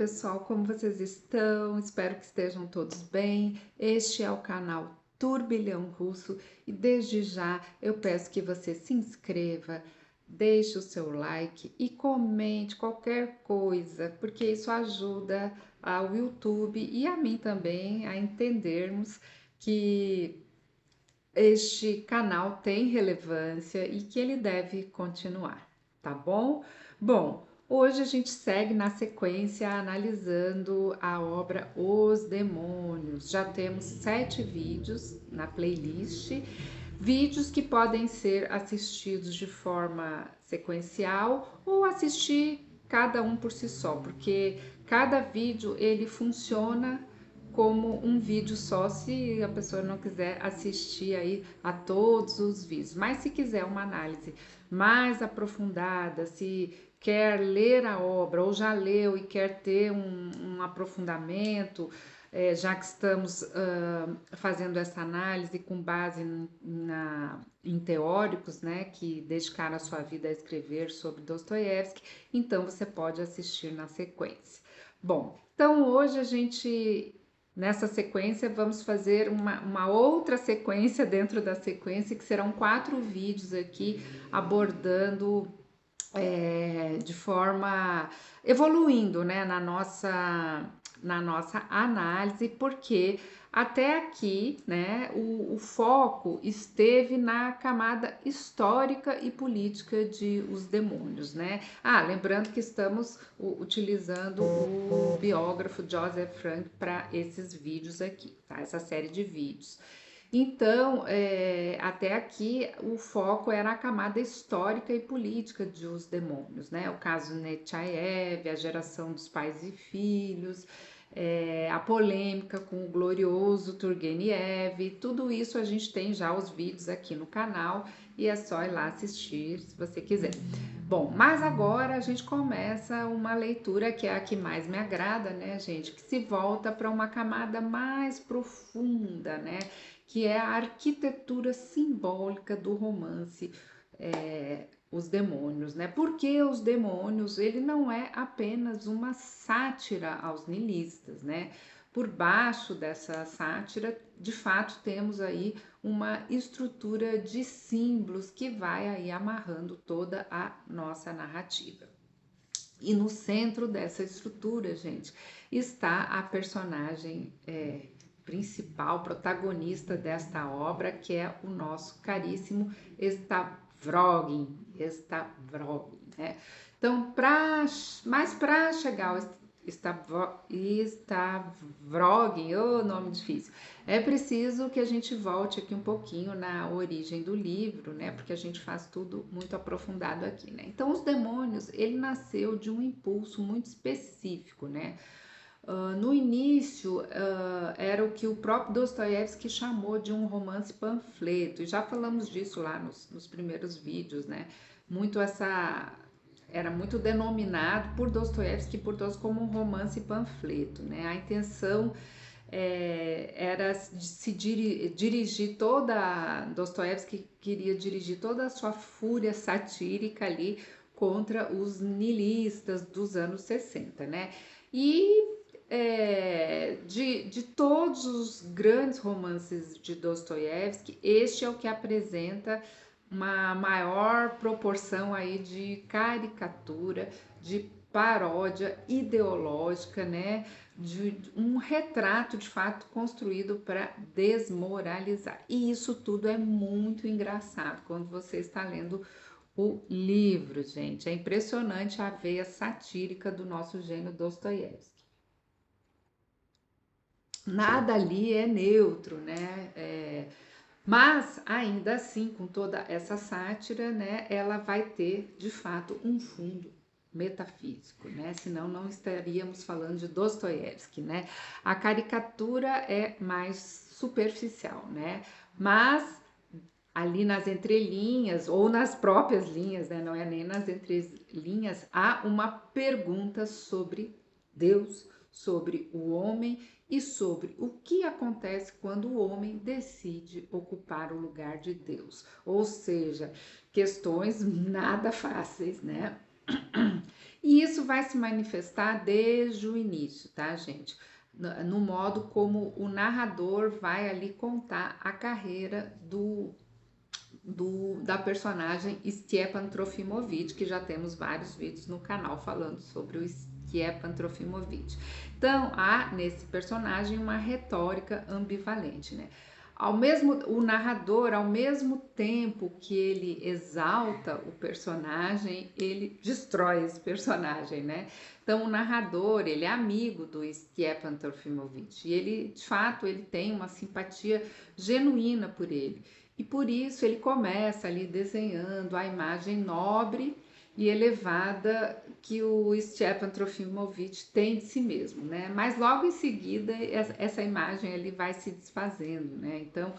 pessoal, como vocês estão? Espero que estejam todos bem. Este é o canal Turbilhão Russo e desde já eu peço que você se inscreva, deixe o seu like e comente qualquer coisa, porque isso ajuda ao YouTube e a mim também a entendermos que este canal tem relevância e que ele deve continuar, tá bom? Bom, hoje a gente segue na sequência analisando a obra Os Demônios. Já temos 7 vídeos na playlist, vídeos que podem ser assistidos de forma sequencial ou assistir cada um por si só, porque cada vídeo ele funciona como um vídeo só, se a pessoa não quiser assistir aí a todos os vídeos. Mas se quiser uma análise mais aprofundada, se quer ler a obra ou já leu e quer ter um aprofundamento, já que estamos fazendo essa análise com base em teóricos, né, que dedicaram a sua vida a escrever sobre Dostoiévski, então você pode assistir na sequência. Bom, então hoje a gente nessa sequência, vamos fazer uma outra sequência dentro da sequência, que serão 4 vídeos aqui abordando de forma evoluindo, né, na nossa análise, porque até aqui, né, o foco esteve na camada histórica e política de Os Demônios, né? Lembrando que estamos utilizando o biógrafo Joseph Frank para esses vídeos aqui, tá? Essa série de vídeos. Então, até aqui o foco era a camada histórica e política de Os Demônios, né? O caso Nechayev, a geração dos pais e filhos, a polêmica com o glorioso Turgenev, tudo isso a gente tem já os vídeos aqui no canal e é só ir lá assistir se você quiser. Bom, mas agora a gente começa uma leitura que é a que mais me agrada, né, gente? Que se volta para uma camada mais profunda, né? Que é a arquitetura simbólica do romance Os Demônios, né? Porque Os Demônios, ele não é apenas uma sátira aos niilistas, né? Por baixo dessa sátira, de fato, temos aí uma estrutura de símbolos que vai aí amarrando toda a nossa narrativa. E no centro dessa estrutura, gente, está a personagem principal, protagonista desta obra, que é o nosso caríssimo Stavrogin, né? Então, mas para chegar ao Stavrogin, nome difícil, é preciso que a gente volte aqui um pouquinho na origem do livro, né? Porque a gente faz tudo muito aprofundado aqui, né? Então, Os Demônios, ele nasceu de um impulso muito específico, né? No início, era o que o próprio Dostoiévski chamou de um romance panfleto, e já falamos disso lá nos primeiros vídeos, né? Era muito denominado por Dostoiévski e por todos como um romance panfleto, né? A intenção era de se dirigir Dostoiévski queria dirigir toda a sua fúria satírica ali contra os niilistas dos anos 60, né? E de todos os grandes romances de Dostoiévski, este é o que apresenta uma maior proporção aí de caricatura, de paródia ideológica, né? De um retrato de fato construído para desmoralizar. E isso tudo é muito engraçado quando você está lendo o livro, gente. É impressionante a veia satírica do nosso gênio Dostoiévski. Nada ali é neutro, né? Mas ainda assim, com toda essa sátira, né, ela vai ter de fato um fundo metafísico, né? Senão não estaríamos falando de Dostoiévski, né? A caricatura é mais superficial, né? Mas ali nas entrelinhas ou nas próprias linhas, né? Não é nem nas entrelinhas, há uma pergunta sobre Deus, sobre o homem e sobre o que acontece quando o homem decide ocupar o lugar de Deus. Ou seja, questões nada fáceis, né? E isso vai se manifestar desde o início, tá, gente? No modo como o narrador vai ali contar a carreira da personagem Stjepan Trofimovich, que já temos vários vídeos no canal falando sobre o Stjepan Trofimovich. Então, há nesse personagem uma retórica ambivalente, né? O narrador, ao mesmo tempo que ele exalta o personagem, ele destrói esse personagem, né? Então, o narrador, ele é amigo do Stjepan Trofimovich e ele, de fato, ele tem uma simpatia genuína por ele. E por isso ele começa ali desenhando a imagem nobre e elevada que o Stjepan Trofimovich tem de si mesmo, né? Mas logo em seguida essa imagem ali vai se desfazendo, né? Então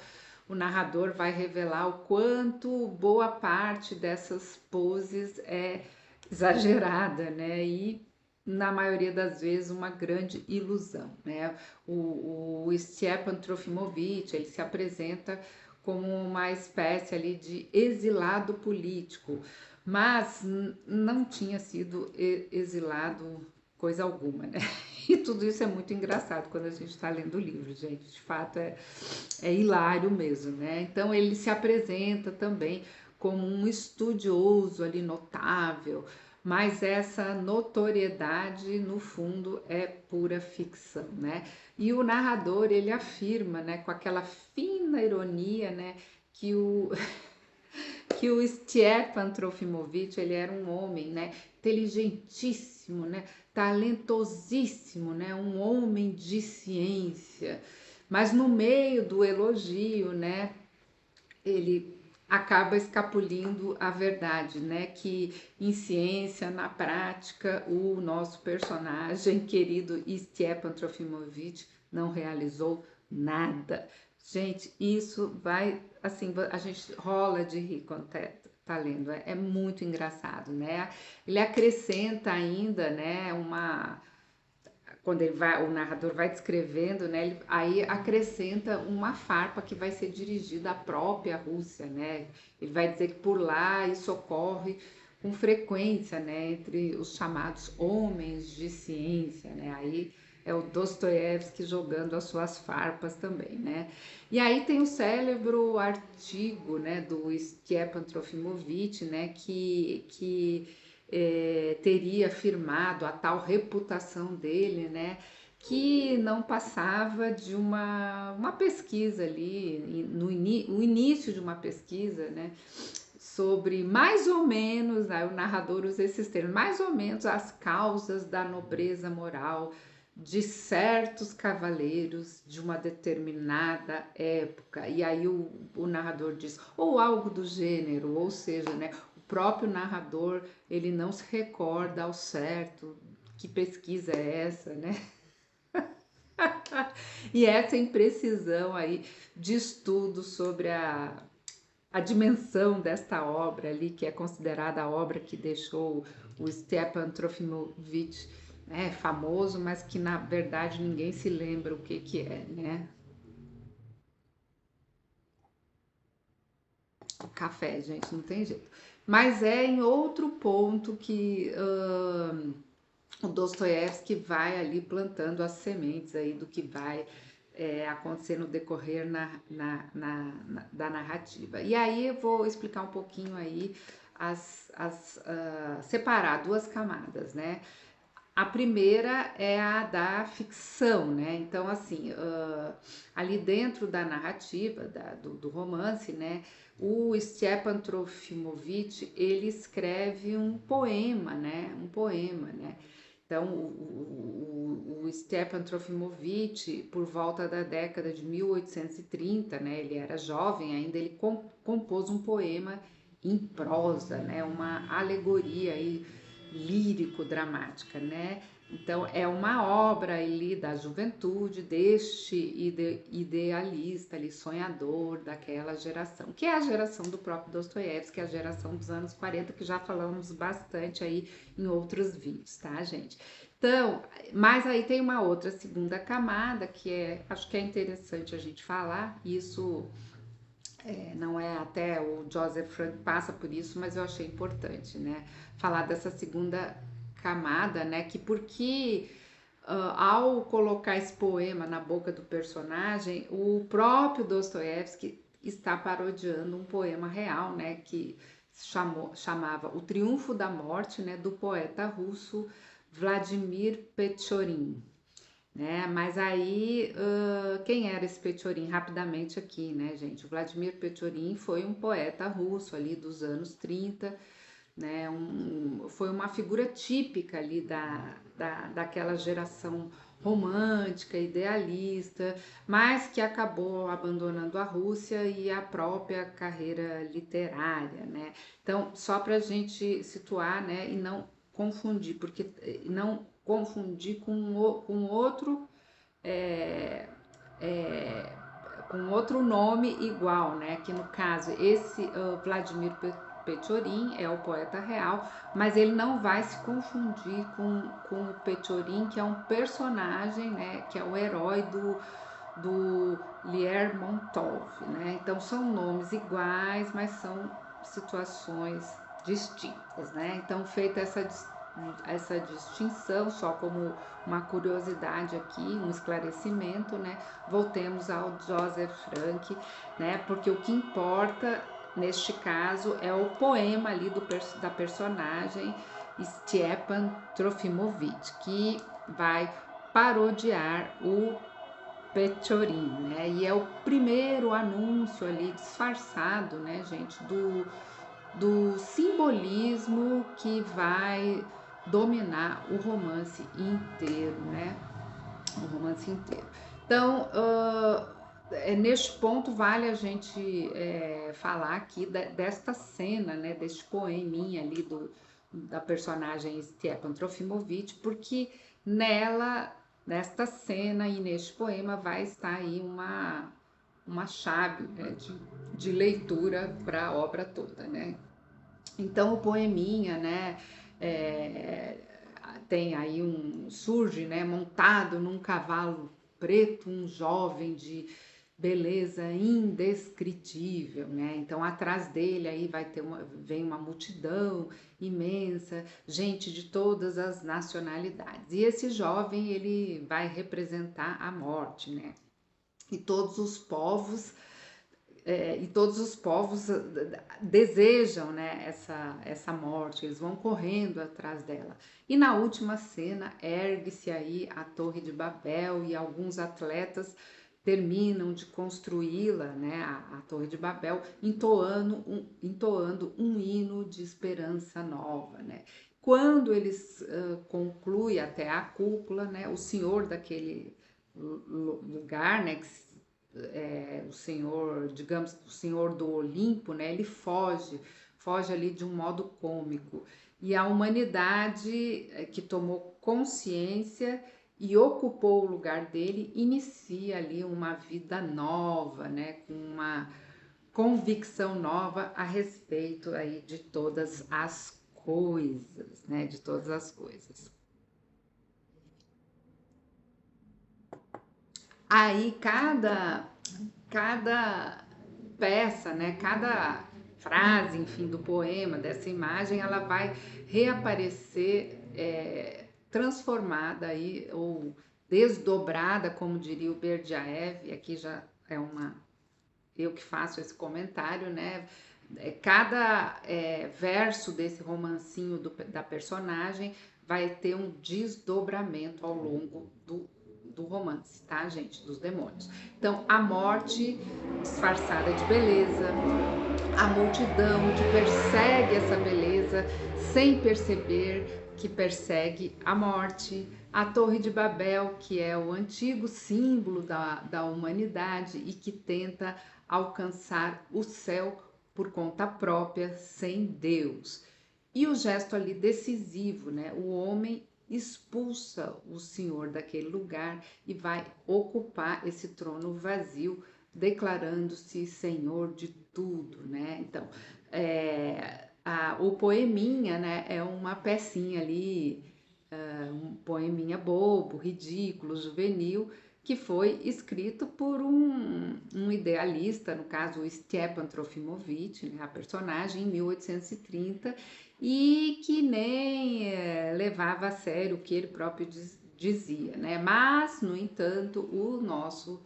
o narrador vai revelar o quanto boa parte dessas poses é exagerada, né? E na maioria das vezes uma grande ilusão, né? O Stjepan Trofimovich, ele se apresenta como uma espécie ali de exilado político, mas não tinha sido exilado coisa alguma, né? E tudo isso é muito engraçado quando a gente está lendo o livro, gente. De fato, é hilário mesmo, né? Então, ele se apresenta também como um estudioso ali notável, mas essa notoriedade, no fundo, é pura ficção, né? E o narrador, ele afirma, né, com aquela fina ironia, né, que o que o Stjepan Trofimovich, ele era um homem, né, inteligentíssimo, né, talentosíssimo, né, um homem de ciência. Mas no meio do elogio, né, ele acaba escapulindo a verdade, né? Que em ciência, na prática, o nosso personagem querido Stjepan Trofimovich não realizou nada. Gente, isso vai, assim, a gente rola de rir quando tá lendo, é muito engraçado, né? Ele acrescenta ainda, né, quando o narrador vai descrevendo, né, ele aí acrescenta uma farpa que vai ser dirigida à própria Rússia, né? Ele vai dizer que por lá isso ocorre com frequência, né, entre os chamados homens de ciência, né? Aí é o Dostoiévski jogando as suas farpas também, né? E aí tem o célebre artigo, né, do Stjepan Trofimovich, né, que teria firmado a tal reputação dele, né? Que não passava de uma pesquisa ali, o início de uma pesquisa, né? Sobre mais ou menos, né, o narrador usa esses termos, mais ou menos as causas da nobreza moral de certos cavaleiros de uma determinada época. E aí o narrador diz, ou algo do gênero, ou seja, né, o próprio narrador, ele não se recorda ao certo que pesquisa é essa, né? E essa imprecisão aí de estudo sobre a dimensão desta obra ali, que é considerada a obra que deixou o Stjepan Trofimovich, né, famoso, mas que na verdade ninguém se lembra o que é, né? O café, gente, não tem jeito. Mas é em outro ponto que o Dostoiévski vai ali plantando as sementes aí do que vai acontecer no decorrer da narrativa. E aí eu vou explicar um pouquinho aí, separar duas camadas, né? A primeira é a da ficção, né? Então, assim, ali dentro da narrativa, do romance, né? O Stjepan Trofimovich, ele escreve um poema, né? Um poema, né? Então, o Stjepan Trofimovich, por volta da década de 1830, né? Ele era jovem ainda, ele compôs um poema em prosa, né? Uma alegoria aí lírico-dramática, né? Então, é uma obra ali da juventude, deste idealista, ali, sonhador daquela geração, que é a geração do próprio Dostoiévski, que é a geração dos anos 40, que já falamos bastante aí em outros vídeos, tá, gente? Então, mas aí tem uma outra segunda camada, que acho que é interessante a gente falar, isso não é, até o Joseph Frank passa por isso, mas eu achei importante, né? Falar dessa segunda camada, né? Que porque ao colocar esse poema na boca do personagem, o próprio Dostoiévski está parodiando um poema real, né? Que chamava O Triunfo da Morte, né? Do poeta russo Vladimir Pechorin. Né? Mas aí, quem era esse Pechorin? Rapidamente aqui, né, gente? O Vladimir Pechorin foi um poeta russo ali dos anos 30, né? Foi uma figura típica ali daquela geração romântica, idealista, mas que acabou abandonando a Rússia e a própria carreira literária, né? Então, só para a gente situar, né, e não confundir, porque não confundir com outro é, é, com outro nome igual, né? Que no caso esse Vladimir Pechorin é o poeta real, mas ele não vai se confundir com o Pechorin, que é um personagem, né? Que é o herói do Lermontov, né? Então são nomes iguais, mas são situações distintas, né? Então feita essa distinção, só como uma curiosidade aqui, um esclarecimento, né? Voltemos ao Joseph Frank, né? Porque o que importa neste caso é o poema ali da personagem Stepan Trofimovich, que vai parodiar o Pechorin, né? E é o primeiro anúncio ali disfarçado, né, gente, do simbolismo que vai dominar o romance inteiro, né? O romance inteiro. Então, neste ponto vale a gente falar aqui desta cena, né? Deste poeminha ali da personagem Stepan Trofimovich, porque nesta cena e neste poema vai estar aí uma chave, né, de leitura para a obra toda, né? Então o poeminha, né, é, tem aí surge, né, montado num cavalo preto, um jovem de beleza indescritível, né? Então atrás dele aí vem uma multidão imensa, gente de todas as nacionalidades. E esse jovem ele vai representar a morte, né? E todos os povos desejam, né, essa morte, eles vão correndo atrás dela. E na última cena ergue-se aí a Torre de Babel e alguns atletas terminam de construí-la, né, a Torre de Babel, entoando um hino de esperança nova, né. Quando eles concluem até a cúpula, né, o senhor daquele lugar, né, o senhor, digamos, o senhor do Olimpo, né, ele foge ali de um modo cômico. E a humanidade que tomou consciência e ocupou o lugar dele inicia ali uma vida nova, né, com uma convicção nova a respeito aí de todas as coisas, né, de todas as coisas. Aí cada peça, né, cada frase, enfim, do poema, dessa imagem, ela vai reaparecer transformada aí, ou desdobrada, como diria o Berdyaev, aqui já é eu que faço esse comentário, né? Cada verso desse romancinho da personagem vai ter um desdobramento ao longo do romance, tá, gente? Dos demônios. Então, a morte disfarçada de beleza, a multidão que persegue essa beleza sem perceber que persegue a morte, a Torre de Babel, que é o antigo símbolo da humanidade e que tenta alcançar o céu por conta própria, sem Deus. E o gesto ali decisivo, né? O homem expulsa o Senhor daquele lugar e vai ocupar esse trono vazio, declarando-se Senhor de tudo, né? Então, o poeminha, né, é uma pecinha ali, um poeminha bobo, ridículo, juvenil, que foi escrito por um idealista, no caso o Stepan Trofimovich, né, a personagem, em 1830, e que nem levava a sério o que ele próprio dizia, né? Mas, no entanto, o nosso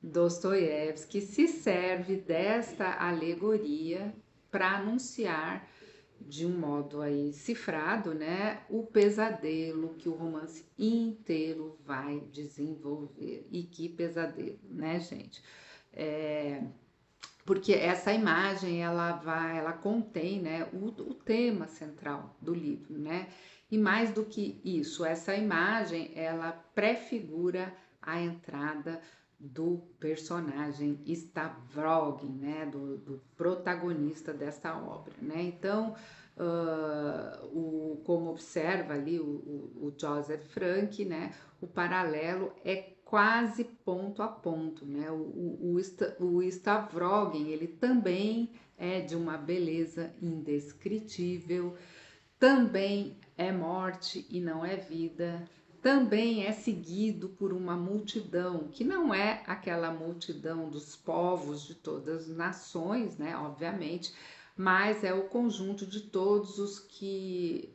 Dostoiévski se serve desta alegoria para anunciar de um modo aí cifrado, né, o pesadelo que o romance inteiro vai desenvolver. E que pesadelo, né, gente? Porque essa imagem ela contém, né, o tema central do livro, né? E mais do que isso, essa imagem ela prefigura a entrada do personagem Stavrogin, né, do protagonista desta obra, né? Então, como observa ali o Joseph Frank, né, o paralelo é quase ponto a ponto, né? O Stavrogin, ele também é de uma beleza indescritível, também é morte e não é vida, também é seguido por uma multidão, que não é aquela multidão dos povos de todas as nações, né, obviamente, mas é o conjunto de todos os que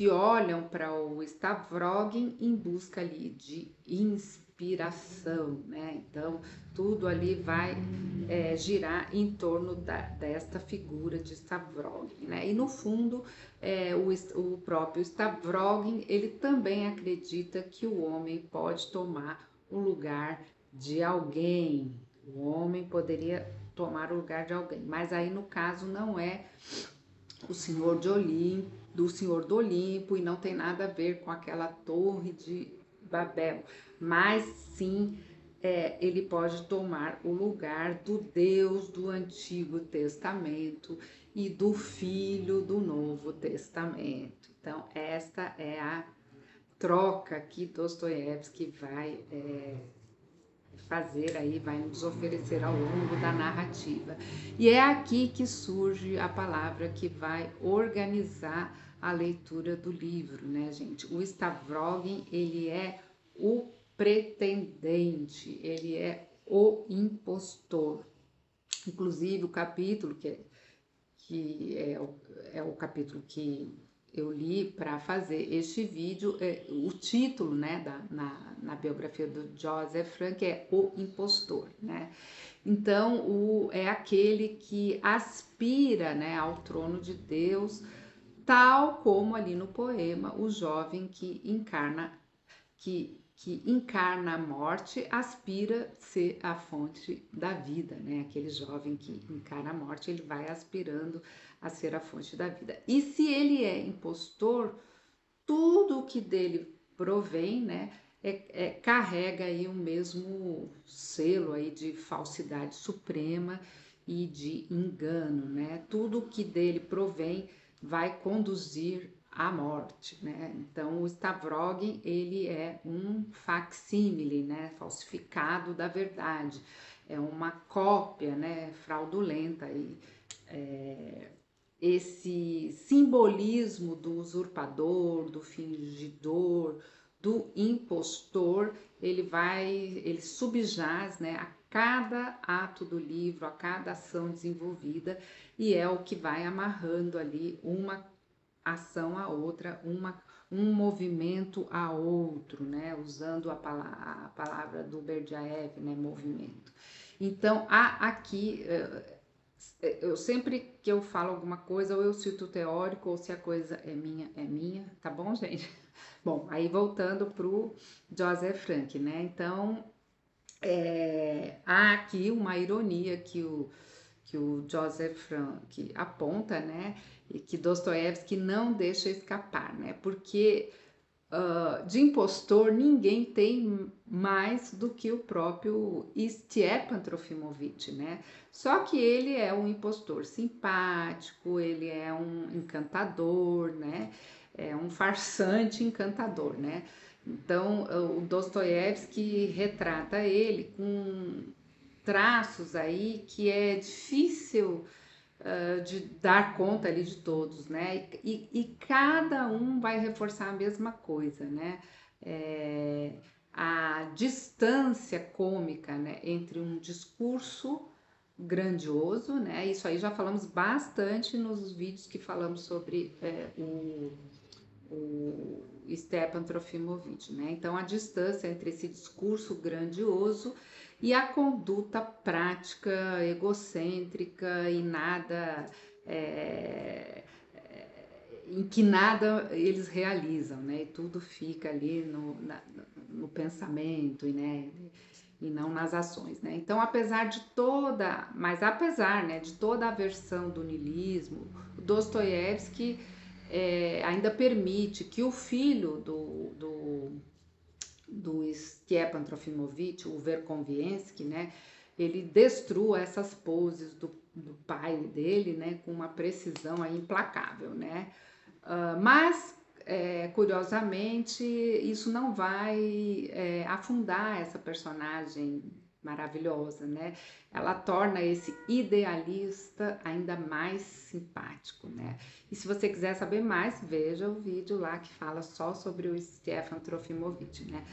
olham para o Stavrogin em busca ali de inspiração, né? Então, tudo ali vai girar em torno desta figura de Stavrogin, né? E no fundo, o próprio Stavrogin, ele também acredita que o homem pode tomar o lugar de alguém. O homem poderia tomar o lugar de alguém, mas aí no caso não é o Senhor de Olimpo, do Senhor do Olimpo, e não tem nada a ver com aquela torre de Babel, mas sim ele pode tomar o lugar do Deus do Antigo Testamento e do Filho do Novo Testamento. Então, esta é a troca que Dostoiévski vai fazer aí, vai nos oferecer ao longo da narrativa. E é aqui que surge a palavra que vai organizar a leitura do livro, né, gente? O Stavrogin, ele é o pretendente, ele é o impostor. Inclusive, o capítulo que é o capítulo que eu li para fazer este vídeo, o título, né, na biografia do Joseph Frank é O Impostor, né? Então, é aquele que aspira, né, ao trono de Deus, tal como ali no poema, o jovem que encarna a morte, aspira ser a fonte da vida, né? Aquele jovem que encarna a morte, ele vai aspirando a ser a fonte da vida. E se ele é impostor, tudo o que dele provém, né, carrega aí o mesmo selo aí de falsidade suprema e de engano, né? Tudo o que dele provém vai conduzir à morte, né? Então o Stavrogin, ele é um facsímile, né, falsificado da verdade, é uma cópia, né, fraudulenta e esse simbolismo do usurpador, do fingidor, do impostor, ele subjaz, né, a cada ato do livro, a cada ação desenvolvida, e é o que vai amarrando ali uma ação a outra, um movimento a outro, né, usando a palavra do Berdyaev, né, movimento. Então, há aqui eu sempre que eu falo alguma coisa, ou eu cito o teórico, ou se a coisa é minha, tá bom, gente? Bom, aí voltando pro Joseph Frank, né? Então, há aqui uma ironia que o Joseph Frank aponta, né? E que Dostoiévski não deixa escapar, né? Porque de impostor ninguém tem mais do que o próprio Stepan Trofimovich, né? Só que ele é um impostor simpático, ele é um encantador, né? É um farsante encantador, né? Então, o Dostoiévski retrata ele com traços aí que é difícil de dar conta ali de todos, né? E cada um vai reforçar a mesma coisa, né? a distância cômica, né, entre um discurso grandioso, né? Isso aí já falamos bastante nos vídeos que falamos sobre o Stepan Trofimovich, né? Então, a distância entre esse discurso grandioso e a conduta prática, egocêntrica e nada em que nada eles realizam, né? E tudo fica ali no pensamento, né? E não nas ações, né? Então, apesar, né, de toda a versão do niilismo, o Dostoiévski ainda permite que o filho do Stepan Trofimovich, o Verkhoviensky, né, ele destrua essas poses do pai dele, né, com uma precisão aí implacável, né? Mas, curiosamente, isso não vai afundar essa personagem maravilhosa, né? Ela torna esse idealista ainda mais simpático, né? E se você quiser saber mais, veja o vídeo lá que fala só sobre o Stepan Trofimovich, né?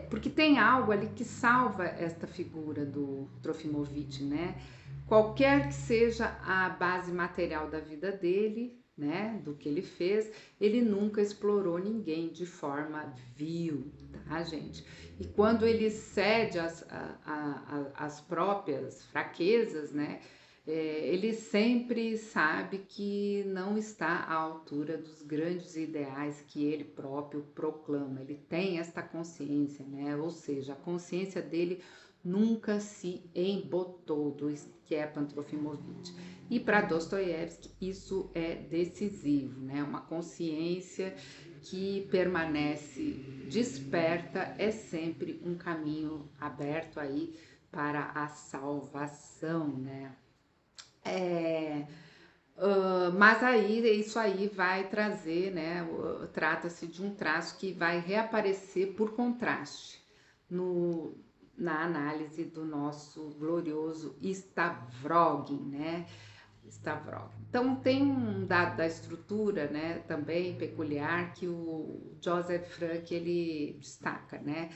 Porque tem algo ali que salva esta figura do Trofimovich, né? Qualquer que seja a base material da vida dele, né, do que ele fez, ele nunca explorou ninguém de forma vil, tá, gente? E quando ele cede as próprias fraquezas, né, ele sempre sabe que não está à altura dos grandes ideais que ele próprio proclama. Ele tem esta consciência, né? Ou seja, a consciência dele nunca se embotou do Stepan Trofimovich. E para Dostoiévski isso é decisivo, né? Uma consciência que permanece desperta é sempre um caminho aberto aí para a salvação, né? Mas aí isso aí vai trazer, né? Trata-se de um traço que vai reaparecer por contraste no, na análise do nosso glorioso Stavrogin, né? Stavrogin. Então tem um dado da estrutura, né? Também peculiar que o Joseph Frank ele destaca, né?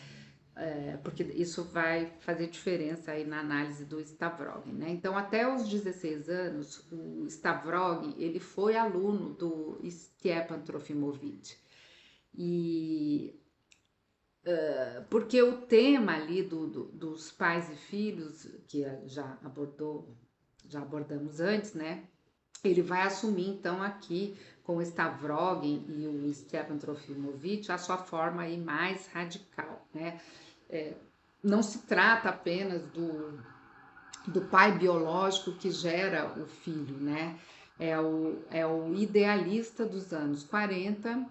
Porque isso vai fazer diferença aí na análise do Stavrogin, né? Então, até os 16 anos, o Stavrogin, ele foi aluno do Stepan Trofimovich. E porque o tema ali dos pais e filhos, que já abordamos antes, né? Ele vai assumir, então, aqui com o Stavrogin e o Stepan Trofimovich a sua forma aí mais radical, né? Não se trata apenas do pai biológico que gera o filho, né? É o idealista dos anos 40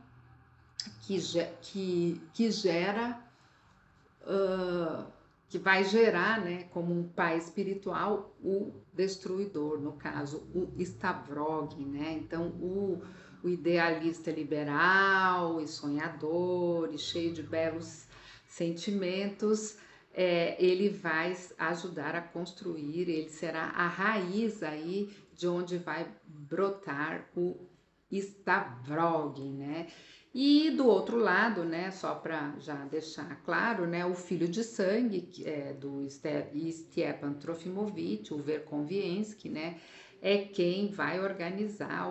que gera, que vai gerar, né, como um pai espiritual, o destruidor, no caso, o Stavrogin, né? Então, o idealista liberal e sonhador e cheio de belos sentimentos, ele vai ajudar a construir, ele será a raiz aí de onde vai brotar o Stavrogin, né? E do outro lado, né, só para já deixar claro, né, o filho de sangue do Stepan Trofimovich, o Verkhoviensky, né, é quem vai organizar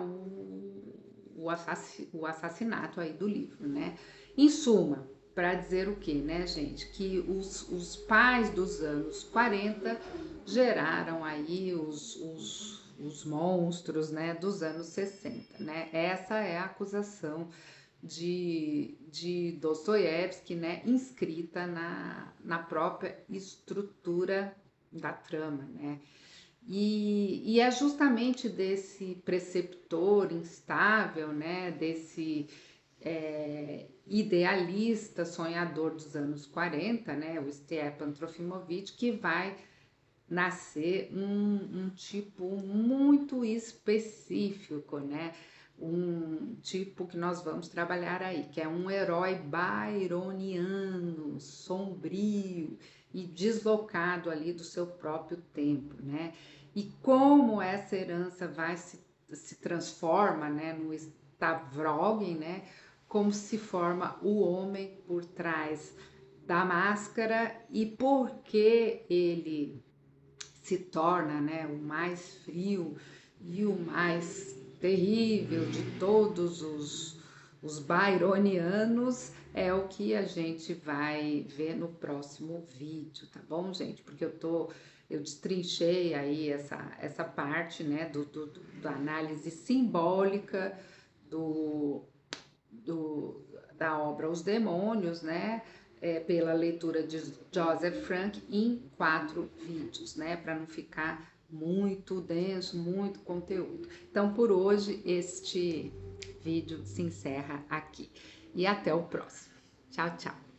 o assassinato aí do livro, né? Em suma, para dizer o que, né, gente? Que os pais dos anos 40 geraram aí os monstros, né, dos anos 60, né? Essa é a acusação de Dostoiévski, né, inscrita na própria estrutura da trama, né? E é justamente desse preceptor instável, né, desse idealista, sonhador dos anos 40, né, o Stepan Trofimovich, que vai nascer um tipo muito específico, né? Um tipo que nós vamos trabalhar aí, que é um herói byroniano, sombrio e deslocado ali do seu próprio tempo, né? E como essa herança se transforma, né, no Stavrogin, né? Como se forma o homem por trás da máscara e por que ele se torna, né, o mais frio e o mais terrível de todos os byronianos, é o que a gente vai ver no próximo vídeo, tá bom, gente? Porque eu destrinchei aí essa parte, né, da análise simbólica do, da obra Os Demônios, né, pela leitura de Joseph Frank em 4 vídeos, né, para não ficar muito denso, muito conteúdo. Então, por hoje, este vídeo se encerra aqui. E até o próximo. Tchau, tchau.